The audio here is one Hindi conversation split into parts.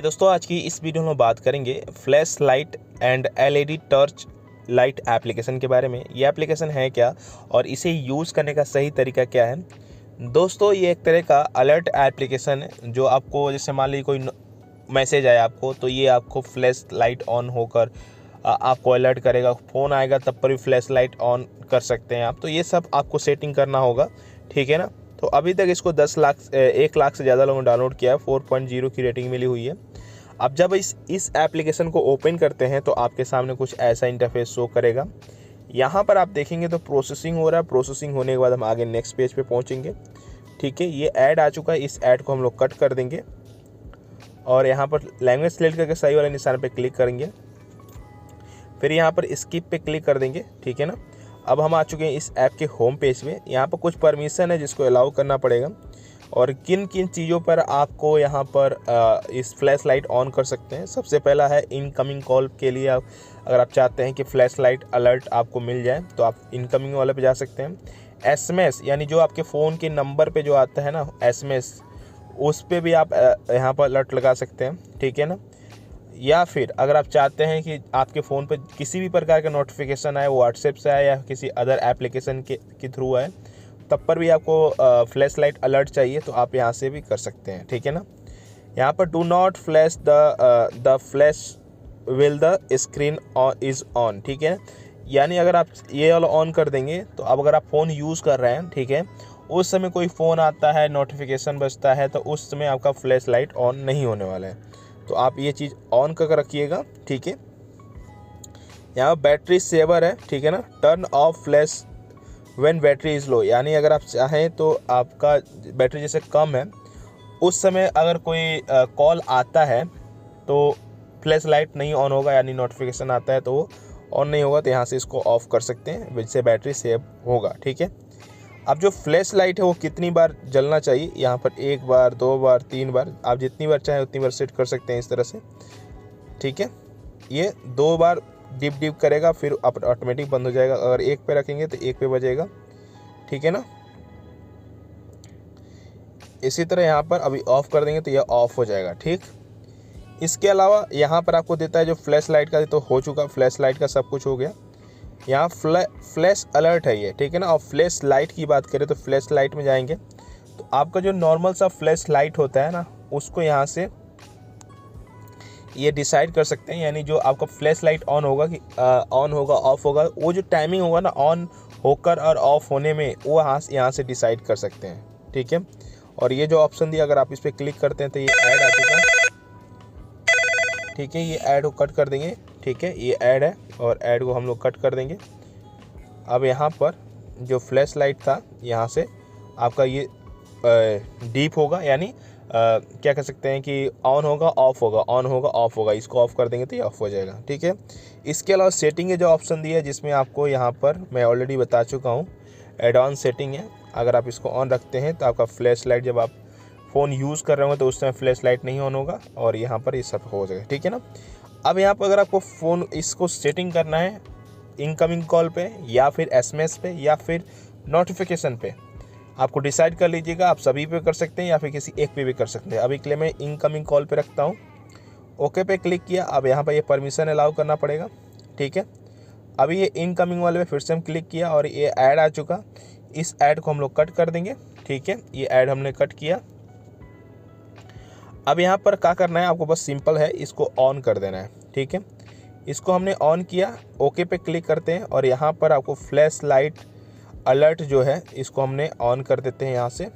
दोस्तों आज की इस वीडियो में बात करेंगे flash light and LED torch light application के बारे में। ये एप्लीकेशन है क्या और इसे यूज़ करने का सही तरीका क्या है। दोस्तों ये एक तरह का अलर्ट एप्लीकेशन है जो आपको, जैसे मान लीजिए कोई मैसेज आया आपको, तो ये आपको फ्लैश लाइट ऑन होकर आपको अलर्ट करेगा। फ़ोन आएगा तब पर भी फ्लैश लाइट ऑन कर सकते हैं आप। तो ये सब आपको सेटिंग करना होगा, ठीक है ना। तो अभी तक इसको 1 लाख से ज़्यादा लोगों ने डाउनलोड किया है। 4.0 की रेटिंग मिली हुई है। अब जब इस एप्लीकेशन को ओपन करते हैं तो आपके सामने कुछ ऐसा इंटरफेस शो करेगा। यहाँ पर आप देखेंगे तो प्रोसेसिंग हो रहा है। प्रोसेसिंग होने के बाद हम आगे नेक्स्ट पेज पे पहुँचेंगे, ठीक है। ये ऐड आ चुका है, इस ऐड को हम लोग कट कर देंगे और यहाँ पर लैंग्वेज सेलेक्ट करके सही वाले निशान पे क्लिक करेंगे। फिर यहाँ पर स्किप पे क्लिक कर देंगे, ठीक है ना। अब हम आ चुके हैं इस ऐप के होम पेज में। यहाँ पर कुछ परमिशन है जिसको अलाउ करना पड़ेगा और किन किन चीज़ों पर आपको यहाँ पर इस फ्लैश लाइट ऑन कर सकते हैं। सबसे पहला है इनकमिंग कॉल के लिए। अगर आप चाहते हैं कि फ्लैश लाइट अलर्ट आपको मिल जाए तो आप इनकमिंग वाले पे जा सकते हैं। एसएमएस यानी जो आपके फ़ोन के नंबर पे जो आता है ना एसएमएस, उस पर भी आप यहाँ पर अलर्ट लगा सकते हैं, ठीक है ना। या फिर अगर आप चाहते हैं कि आपके फ़ोन पे किसी भी प्रकार का नोटिफिकेशन आए, वो व्हाट्सएप से आए या किसी अदर एप्लीकेशन के थ्रू आए, तब पर भी आपको फ्लैश लाइट अलर्ट चाहिए तो आप यहाँ से भी कर सकते हैं, ठीक है ना। यहाँ पर do not flash the flash will the screen is on, ठीक है। यानी अगर आप ये वाला ऑन कर देंगे तो अब अगर आप फ़ोन यूज़ कर रहे हैं, ठीक है, उस समय कोई फ़ोन आता है, नोटिफिकेशन बजता है, तो उस समय आपका फ्लैश लाइट ऑन नहीं होने वाला है। तो आप ये चीज़ ऑन कर रखिएगा, ठीक है। यहाँ बैटरी सेवर है, ठीक है ना। Turn off flash when battery is low, यानी अगर आप चाहें तो आपका बैटरी जैसे कम है उस समय अगर कोई कॉल आता है तो फ्लैश लाइट नहीं ऑन होगा, यानी नोटिफिकेशन आता है तो वो ऑन नहीं होगा। तो यहाँ से इसको ऑफ़ कर सकते हैं, जिससे बैटरी सेव होगा, ठीक है। अब जो फ्लैश लाइट है वो कितनी बार जलना चाहिए, यहाँ पर 1 बार 2 बार 3 बार, आप जितनी बार चाहें उतनी बार सेट कर सकते हैं इस तरह से, ठीक है। ये 2 बार डिप डिप करेगा फिर ऑटोमेटिक बंद हो जाएगा। अगर 1 पे रखेंगे तो 1 पे बजेगा, ठीक है ना। इसी तरह यहाँ पर अभी ऑफ़ कर देंगे तो यह ऑफ़ हो जाएगा, ठीक। इसके अलावा यहाँ पर आपको देता है जो फ्लैश लाइट का, तो हो चुका फ्लैश लाइट का सब कुछ हो गया। यहाँ फ्लैश अलर्ट है ये, ठीक है ना। और फ्लैश लाइट की बात करें तो फ्लैश लाइट में जाएंगे तो आपका जो नॉर्मल सा फ्लैश लाइट होता है ना, उसको यहाँ से ये डिसाइड कर सकते हैं। यानी जो आपका फ्लैश लाइट ऑन होगा कि ऑन होगा ऑफ होगा, वो जो टाइमिंग होगा ना ऑन होकर और ऑफ होने में, वो यहाँ से डिसाइड कर सकते हैं, ठीक है। और ये जो ऑप्शन दिया, अगर आप इस पर क्लिक करते हैं तो ये ऐड आ चुका, ठीक है। ये ऐड को कट कर देंगे, ठीक है। ये ऐड है और ऐड को हम लोग कट कर देंगे। अब यहाँ पर जो फ्लैश लाइट था, यहाँ से आपका ये डीप होगा, यानी क्या कह सकते हैं कि ऑन होगा ऑफ होगा, ऑन होगा ऑफ होगा। इसको ऑफ कर देंगे तो ये ऑफ हो जाएगा, ठीक है। इसके अलावा सेटिंग है जो ऑप्शन दिया है, जिसमें आपको यहाँ पर मैं ऑलरेडी बता चुका हूँ, एड ऑन सेटिंग है। अगर आप इसको ऑन रखते हैं तो आपका फ्लैश लाइट, जब आप फ़ोन यूज़ कर रहे होंगे तो उस समय फ्लैश लाइट नहीं ऑन होगा और यहाँ पर ये सब हो जाएगा, ठीक है ना। अब यहाँ पर अगर आपको फ़ोन इसको सेटिंग करना है इनकमिंग कॉल पे या फिर एसएमएस पे या फिर नोटिफिकेशन पे, आपको डिसाइड कर लीजिएगा। आप सभी पे कर सकते हैं या फिर किसी एक पे भी कर सकते हैं। अभी के लिए मैं इनकमिंग कॉल पे रखता हूँ। ओके पे क्लिक किया। अब यहाँ पर ये परमिशन अलाउ करना पड़ेगा, ठीक है। अभी ये इनकमिंग वाले पे फिर से हम क्लिक किया और ये ऐड आ चुका। इस ऐड को हम लोग कट कर देंगे, ठीक है। ये ऐड हमने कट किया। अब यहाँ पर क्या करना है आपको, बस सिंपल है, इसको ऑन कर देना है, ठीक है। इसको हमने ऑन किया, ओके पे क्लिक करते हैं और यहाँ पर आपको फ्लैश लाइट अलर्ट जो है इसको हमने ऑन कर देते हैं। यहाँ से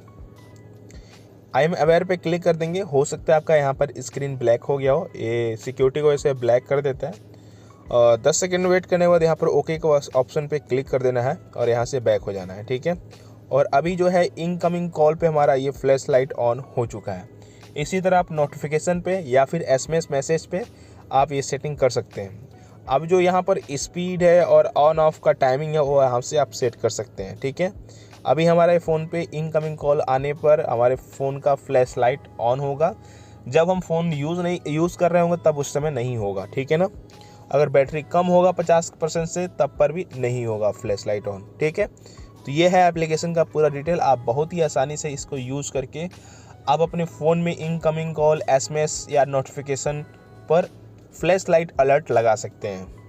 आई एम अवेयर पे क्लिक कर देंगे। हो सकता है आपका यहाँ पर स्क्रीन ब्लैक हो गया हो, ये सिक्योरिटी को ऐसे ब्लैक कर देता है। और 10 सेकेंड वेट करने के बाद यहाँ पर ओके को ऑप्शन पे क्लिक कर देना है और यहाँ से बैक हो जाना है, ठीक है। और अभी जो है इनकमिंग कॉल पे हमारा ये फ्लैश लाइट ऑन हो चुका है। इसी तरह आप नोटिफिकेशन पे या फिर एसएमएस मैसेज पे आप ये सेटिंग कर सकते हैं। अब जो यहाँ पर स्पीड है और ऑन ऑफ का टाइमिंग है वो यहाँ से आप सेट कर सकते हैं, ठीक है। अभी हमारे फ़ोन पे इनकमिंग कॉल आने पर हमारे फ़ोन का फ्लैश लाइट ऑन होगा। जब हम फ़ोन यूज़ कर रहे होंगे तब उस समय नहीं होगा, ठीक है ना। अगर बैटरी कम होगा 50% से तब पर भी नहीं होगा फ्लैश लाइट ऑन, ठीक है। तो ये है एप्लीकेशन का पूरा डिटेल। आप बहुत ही आसानी से इसको यूज़ करके आप अपने फ़ोन में इनकमिंग कॉल, SMS या नोटिफिकेशन पर फ्लैश लाइट अलर्ट लगा सकते हैं।